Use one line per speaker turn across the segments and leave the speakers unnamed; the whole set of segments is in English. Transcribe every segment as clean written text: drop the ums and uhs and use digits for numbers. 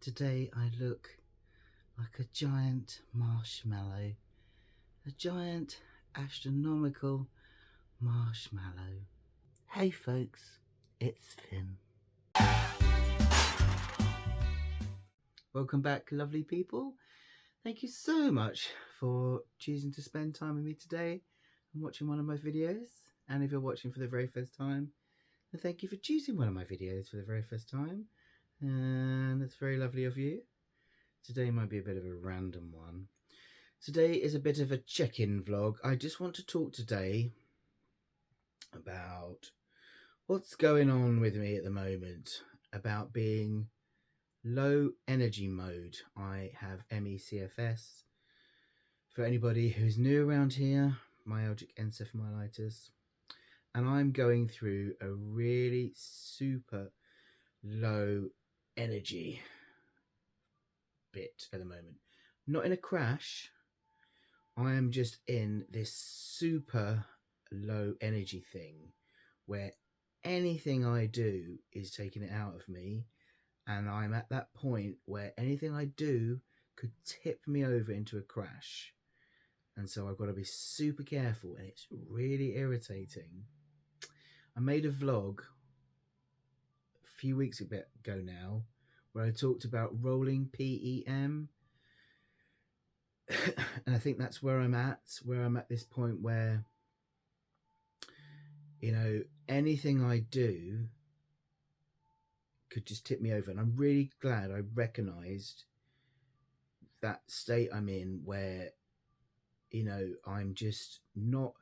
Today I look like a giant marshmallow, a giant astronomical marshmallow. Hey folks, it's Finn. Welcome back, lovely people. Thank you so much for choosing to spend time with me today and watching one of my videos. And if you're watching for the very first time, then thank you for choosing one of my videos for the very first time. And that's very lovely of you. Today might be a bit of a random one. Today is a bit of a check-in vlog. I just want to talk today about what's going on with me at the moment, about being low energy mode. I have ME/CFS. For anybody who's new around here, myalgic encephalomyelitis, and I'm going through a really super low energy bit at the moment. Not in a crash, I am just in this super low energy thing where anything I do is taking it out of me, and I'm at that point where anything I do could tip me over into a crash, and so I've got to be super careful, and it's really irritating. I made a vlog a few weeks ago now where I talked about rolling PEM. And I think that's where I'm at this point where, you know, anything I do could just tip me over. And I'm really glad I recognized that state I'm in where, you know, I'm just not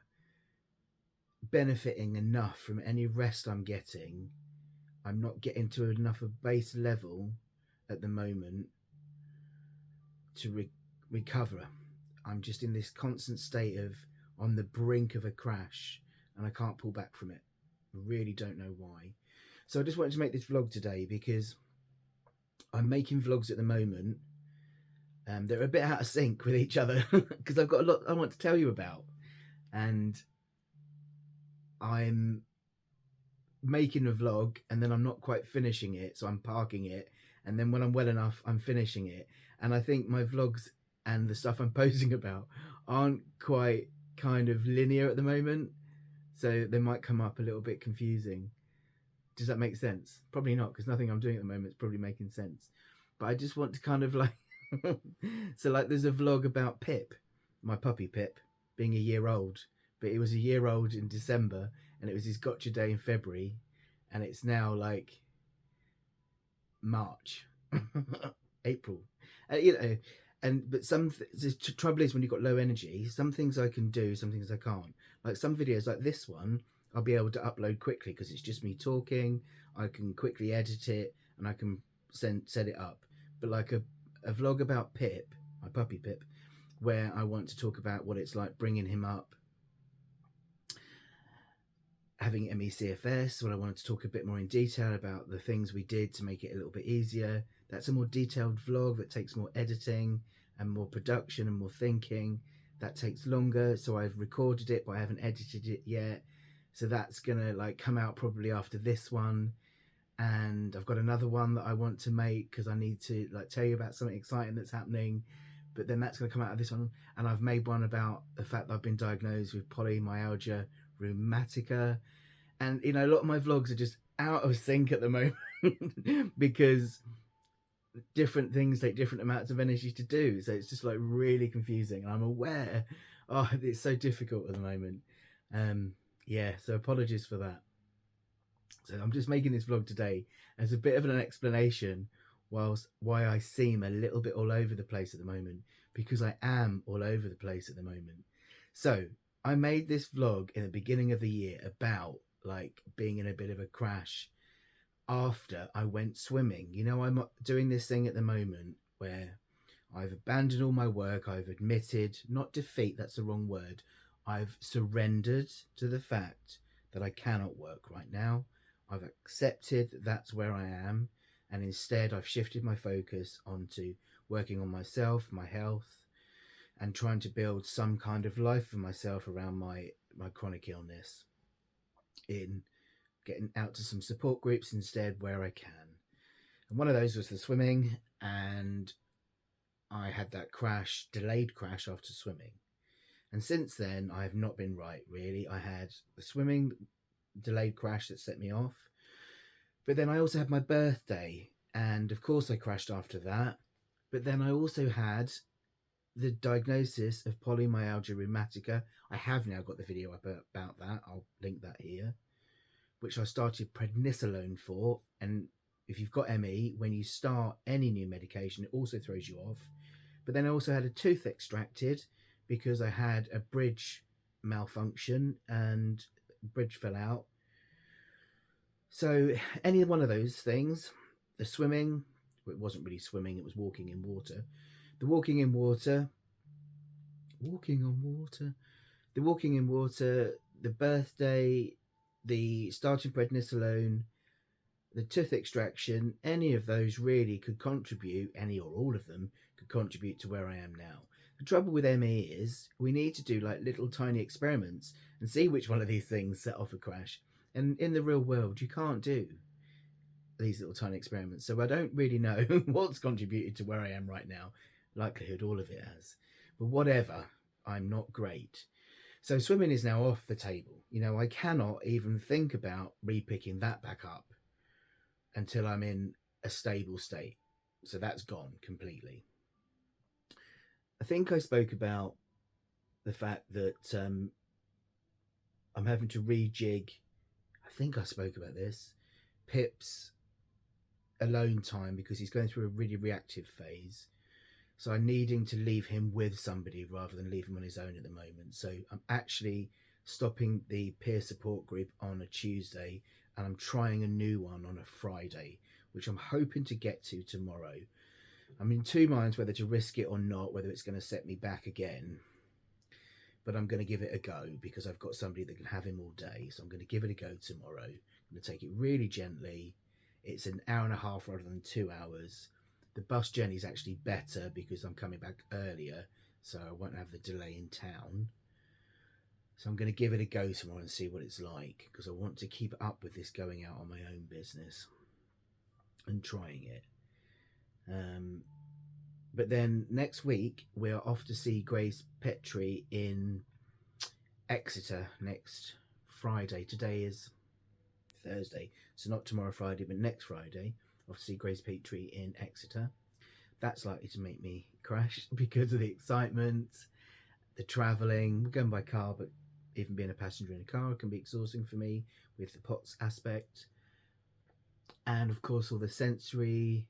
benefiting enough from any rest I'm getting. I'm not getting to enough of base level at the moment to recover. I'm just in this constant state of on the brink of a crash, and I can't pull back from it. I really don't know why. So I just wanted to make this vlog today because I'm making vlogs at the moment. They're a bit out of sync with each other because I've got a lot I want to tell you about, and I'm making a vlog and then I'm not quite finishing it, so I'm parking it, and then when I'm well enough I'm finishing it. And I think my vlogs and the stuff I'm posting about aren't quite kind of linear at the moment, so they might come up a little bit confusing. Does that make sense? Probably not, because nothing I'm doing at the moment is probably making sense, but I just want to kind of like so like there's a vlog about Pip, my puppy Pip, being a year old, but it was a year old in December and it was his gotcha day in February, and it's now like March April, you know. And but the trouble is when you've got low energy, some things I can do, some things I can't. Like some videos like this one I'll be able to upload quickly because it's just me talking. I can quickly edit it and I can set it up. But like a vlog about Pip, my puppy Pip, where I want to talk about what it's like bringing him up, having ME/CFS, when I wanted to talk a bit more in detail about the things we did to make it a little bit easier. That's a more detailed vlog that takes more editing and more production and more thinking. That takes longer, so I've recorded it but I haven't edited it yet, so that's gonna like come out probably after this one. And I've got another one that I want to make because I need to like tell you about something exciting that's happening, but then that's going to come out of this one. And I've made one about the fact that I've been diagnosed with polymyalgia rheumatica, and you know, a lot of my vlogs are just out of sync at the moment because different things take different amounts of energy to do, so it's just like really confusing, and I'm aware it's so difficult at the moment. Yeah, so apologies for that. So I'm just making this vlog today as a bit of an explanation whilst why I seem a little bit all over the place at the moment, because I am all over the place at the moment. So I made this vlog in the beginning of the year about like being in a bit of a crash after I went swimming. You know, I'm doing this thing at the moment where I've abandoned all my work. I've admitted, not defeat, that's the wrong word. I've surrendered to the fact that I cannot work right now. I've accepted that that's where I am, and instead I've shifted my focus onto working on myself, my health, and trying to build some kind of life for myself around my chronic illness, in getting out to some support groups instead where I can. And one of those was the swimming, and I had that crash, delayed crash after swimming. And since then, I have not been right, really. I had the swimming delayed crash that set me off. But then I also had my birthday. And of course, I crashed after that. But then I also had the diagnosis of polymyalgia rheumatica. I have now got the video up about that. I'll link that here, which I started prednisolone for. And if you've got ME, when you start any new medication, it also throws you off. But then I also had a tooth extracted because I had a bridge malfunction and bridge fell out. So any one of those things, the swimming, it wasn't really swimming, it was walking in water. The walking in water, the birthday, the starting prednisolone, the tooth extraction, any of those really could contribute, any or all of them could contribute to where I am now. The trouble with ME is we need to do like little tiny experiments and see which one of these things set off a crash. And in the real world, you can't do these little tiny experiments. So I don't really know what's contributed to where I am right now. Likelihood, all of it has. But whatever, I'm not great. So swimming is now off the table. You know, I cannot even think about re-picking that back up until I'm in a stable state. So that's gone completely. I think I spoke about the fact that I'm having to rejig. I think I spoke about this. Pip's alone time because he's going through a really reactive phase. So I'm needing to leave him with somebody rather than leave him on his own at the moment. So I'm actually stopping the peer support group on a Tuesday and I'm trying a new one on a Friday, which I'm hoping to get to tomorrow. I'm in two minds whether to risk it or not, whether it's going to set me back again. But I'm going to give it a go because I've got somebody that can have him all day. So I'm going to give it a go tomorrow. I'm going to take it really gently. It's an hour and a half rather than 2 hours. The bus journey is actually better because I'm coming back earlier, so I won't have the delay in town. So I'm going to give it a go tomorrow and see what it's like because I want to keep up with this going out on my own business and trying it. But then next week we are off to see Grace Petrie in Exeter next Friday. Today is Thursday, so not tomorrow Friday, but next Friday. Off to see Grace Petrie in Exeter. That's likely to make me crash because of the excitement, the travelling. We're going by car, but even being a passenger in a car can be exhausting for me with the POTS aspect. And of course, all the sensory,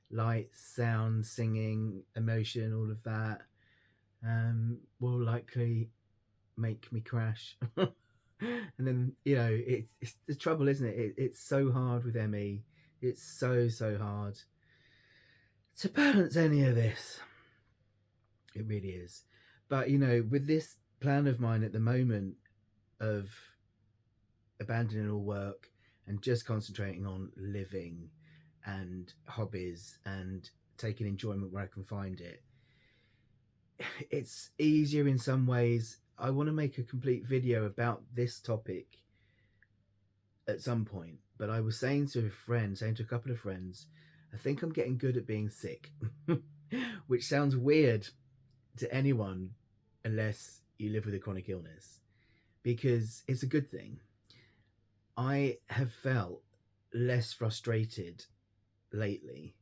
lights, sound, singing, emotion, all of that will likely make me crash. And then, you know, it's the trouble, isn't it? It's so hard with ME. It's so hard to balance any of this. It really is. But, you know, with this plan of mine at the moment of abandoning all work and just concentrating on living and hobbies and taking enjoyment where I can find it, it's easier in some ways. I want to make a complete video about this topic at some point, but I was saying to a couple of friends, I think I'm getting good at being sick, which sounds weird to anyone unless you live with a chronic illness, because it's a good thing. I have felt less frustrated lately,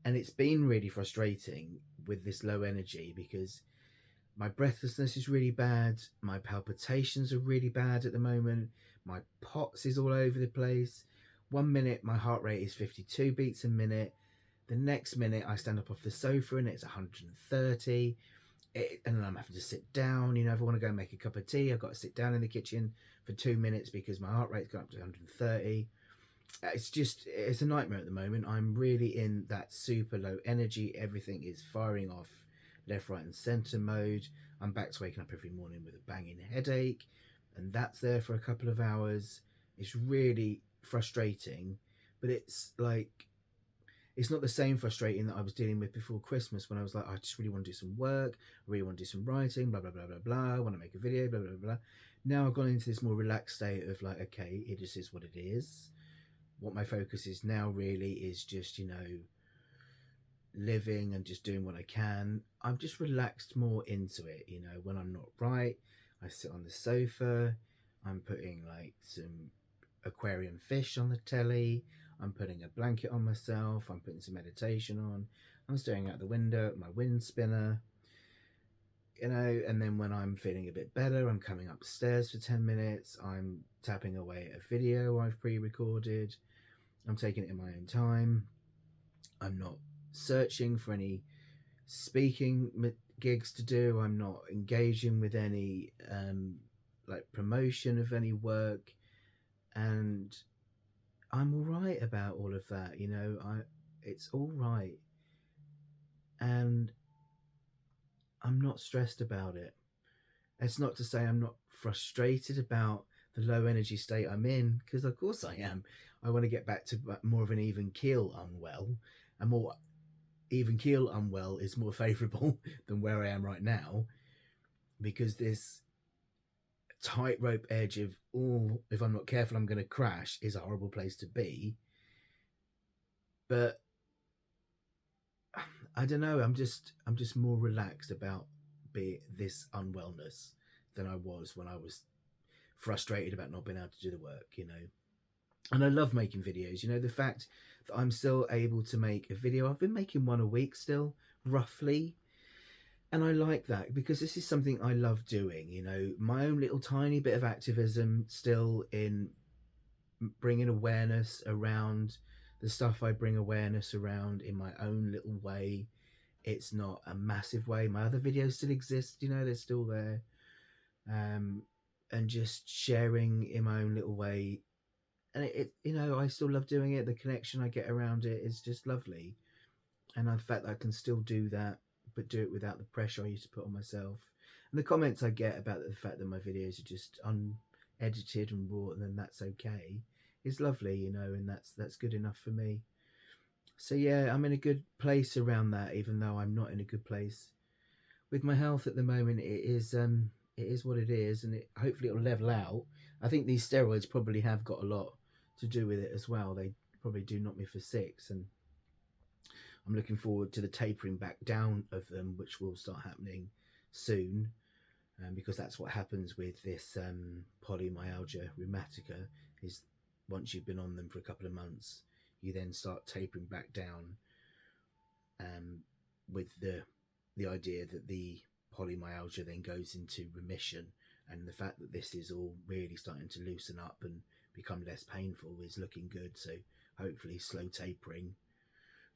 and it's been really frustrating with this low energy because my breathlessness is really bad, my palpitations are really bad at the moment, my POTS is all over the place. 1 minute my heart rate is 52 beats a minute, the next minute I stand up off the sofa and it's 130, and then I'm having to sit down. You know, if I want to go and make a cup of tea, I've got to sit down in the kitchen for 2 minutes because my heart rate's gone up to 130. It's a nightmare at the moment. I'm really in that super low energy. Everything is firing off left, right and centre mode. I'm back to waking up every morning with a banging headache, and that's there for a couple of hours. It's really frustrating, but it's like, it's not the same frustrating that I was dealing with before Christmas when I was like, I just really want to do some work, I really want to do some writing, blah, blah, blah, blah, blah, I want to make a video, blah, blah, blah. Now I've gone into this more relaxed state of like, okay, it just is what it is. What my focus is now really is just, you know, living and just doing what I can. I'm just relaxed more into it. You know, when I'm not right, I sit on the sofa. I'm putting like some aquarium fish on the telly. I'm putting a blanket on myself. I'm putting some meditation on. I'm staring out the window at my wind spinner. You know, and then when I'm feeling a bit better, I'm coming upstairs for 10 minutes. I'm tapping away at a video I've pre recorded. I'm taking it in my own time. I'm not searching for any speaking gigs to do. I'm not engaging with any like promotion of any work, and I'm all right about all of that. You know, it's all right, and I'm not stressed about it. It's not to say I'm not frustrated about the low energy state I'm in, because of course I am. I want to get back to more of an even keel unwell, and more even keel unwell is more favourable than where I am right now, because this tightrope edge of, oh, if I'm not careful I'm going to crash, is a horrible place to be. But I don't know, I'm just more relaxed about this unwellness than I was when I was frustrated about not being able to do the work, you know. And I love making videos. You know, the fact that I'm still able to make a video, I've been making one a week still, roughly. And I like that because this is something I love doing. You know, my own little tiny bit of activism still in bringing awareness around the stuff I bring awareness around in my own little way. It's not a massive way. My other videos still exist, you know, they're still there. And just sharing in my own little way. And it, you know, I still love doing it. The connection I get around it is just lovely. And the fact that I can still do that, but do it without the pressure I used to put on myself. And the comments I get about the fact that my videos are just unedited and raw, and then that's okay, is lovely, you know, and that's good enough for me. So yeah, I'm in a good place around that, even though I'm not in a good place with my health at the moment. It is what it is, and hopefully it'll level out. I think these steroids probably have got a lot to do with it as well. They probably do knock me for six, and I'm looking forward to the tapering back down of them, which will start happening soon, because that's what happens with this polymyalgia rheumatica. Is once you've been on them for a couple of months, you then start tapering back down, with the idea that the polymyalgia then goes into remission, and the fact that this is all really starting to loosen up and become less painful is looking good. So hopefully slow tapering,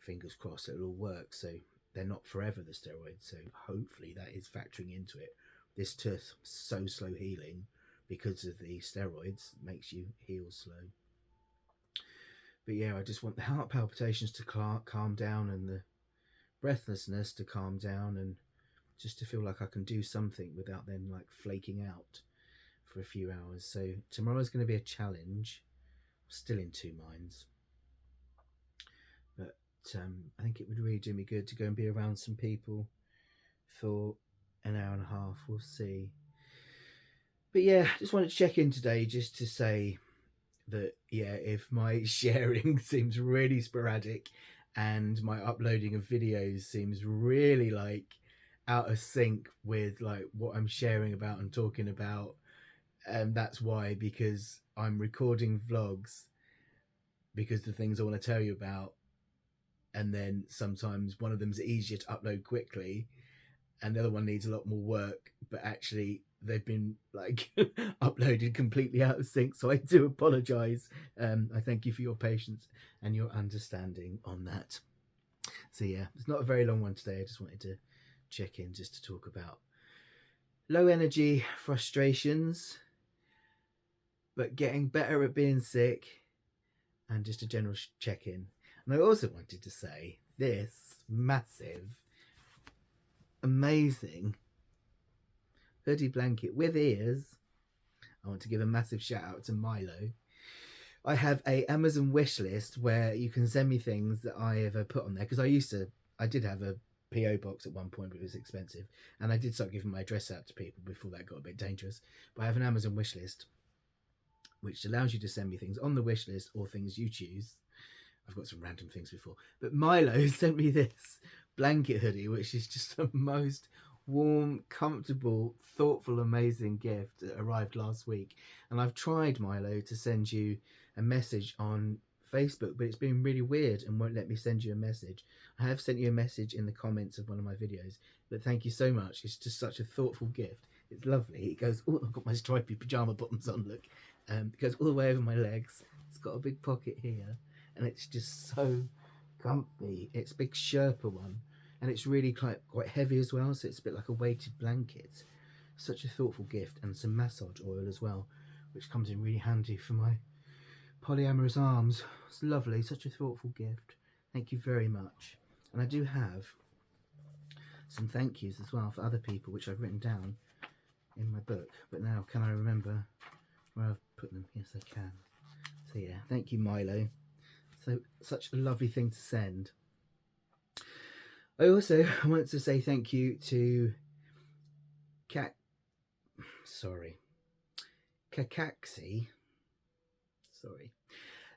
fingers crossed it'll all work. So they're not forever, the steroids, so hopefully that is factoring into it. This tooth so slow healing because of the steroids makes you heal slow. But yeah, I just want the heart palpitations to calm down, and the breathlessness to calm down, and just to feel like I can do something without then like flaking out for a few hours. So tomorrow's going to be a challenge. I'm still in two minds, but I think it would really do me good to go and be around some people for an hour and a half. We'll see. But yeah, just wanted to check in today just to say that, yeah, if my sharing seems really sporadic and my uploading of videos seems really like out of sync with like what I'm sharing about and talking about, and that's why, because I'm recording vlogs because the things I want to tell you about, and then sometimes one of them's easier to upload quickly and the other one needs a lot more work, but actually they've been like uploaded completely out of sync. So I do apologize. I thank you for your patience and your understanding on that. So yeah, it's not a very long one today. I just wanted to check in just to talk about low energy frustrations, but getting better at being sick, and just a general check-in. And I also wanted to say this massive, amazing hoodie blanket with ears. I want to give a massive shout out to Milo. I have a Amazon wish list where you can send me things that I have put on there, because I did have a PO box at one point, but it was expensive, and I did start giving my address out to people before that got a bit dangerous. But I have an Amazon wish list which allows you to send me things on the wish list or things you choose. I've got some random things before. But Milo sent me this blanket hoodie, which is just the most warm, comfortable, thoughtful, amazing gift that arrived last week. And I've tried, Milo, to send you a message on Facebook, but it's been really weird and won't let me send you a message. I have sent you a message in the comments of one of my videos, but thank you so much. It's just such a thoughtful gift. It's lovely. It goes, oh, I've got my stripy pajama bottoms on, look. It goes all the way over my legs. It's got a big pocket here, and it's just so comfy. It's a big Sherpa one, and it's really quite heavy as well, so it's a bit like a weighted blanket. Such a thoughtful gift, and some massage oil as well, which comes in really handy for my polyamorous arms. It's lovely, such a thoughtful gift. Thank you very much. And I do have some thank yous as well for other people, which I've written down in my book, but now can I remember where I've put them? Yes, I can. So yeah, thank you, Milo. So such a lovely thing to send. I also want to say thank you to Kakaxi,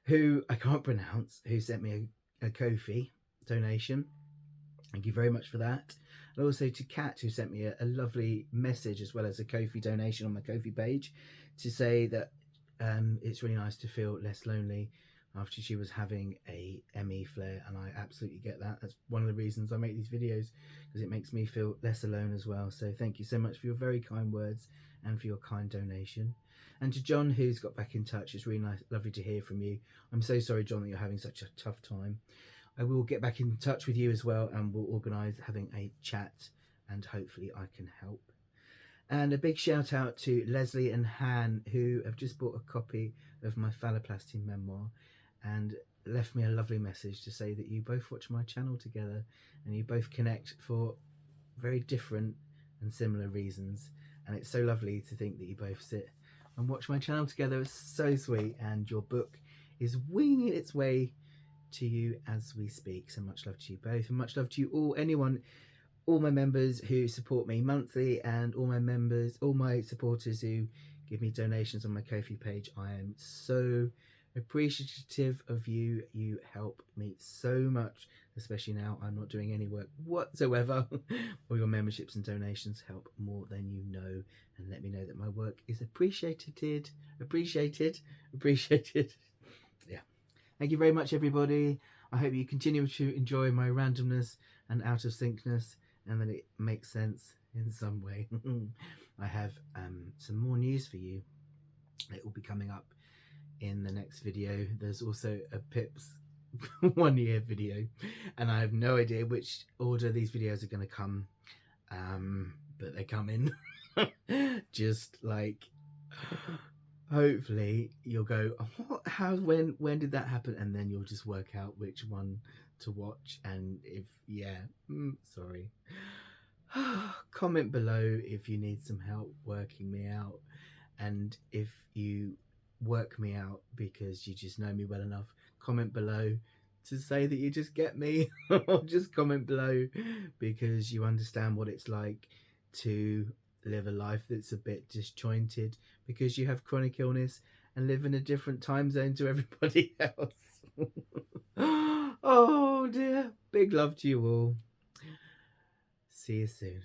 who I can't pronounce, who sent me a Ko-fi donation. Thank you very much for that. And also to Kat, who sent me a lovely message as well as a Ko-fi donation on my Ko-fi page to say that it's really nice to feel less lonely after she was having a ME flare, and I absolutely get that. That's one of the reasons I make these videos, because it makes me feel less alone as well. So thank you so much for your very kind words and for your kind donation. And to John, who's got back in touch, it's really nice, lovely to hear from you. I'm so sorry, John, that you're having such a tough time. I will get back in touch with you as well, and we'll organise having a chat, and hopefully I can help. And a big shout out to Leslie and Han, who have just bought a copy of my phalloplasty memoir and left me a lovely message to say that you both watch my channel together and you both connect for very different and similar reasons. And it's so lovely to think that you both sit and watch my channel together. It's so sweet, and your book is winging its way to you as we speak. So much love to you both, and much love to you all my members who support me monthly, and all my supporters who give me donations on my Ko-fi page. I am so appreciative of you. You help me so much, especially now I'm not doing any work whatsoever. All your memberships and donations help more than you know, and let me know that my work is appreciated. Yeah. Thank you very much, everybody. I hope you continue to enjoy my randomness and out of syncness, and that it makes sense in some way. I have some more news for you. It will be coming up in the next video. There's also a Pips 1 year video, and I have no idea which order these videos are going to come, but they come in. Just like, hopefully you'll go, what, how, when did that happen, and then you'll just work out which one to watch. And if sorry, comment below if you need some help working me out, and if you work me out because you just know me well enough, comment below to say that you just get me, or just comment below because you understand what it's like to live a life that's a bit disjointed because you have chronic illness and live in a different time zone to everybody else. Oh dear. Big love to you all. See you soon.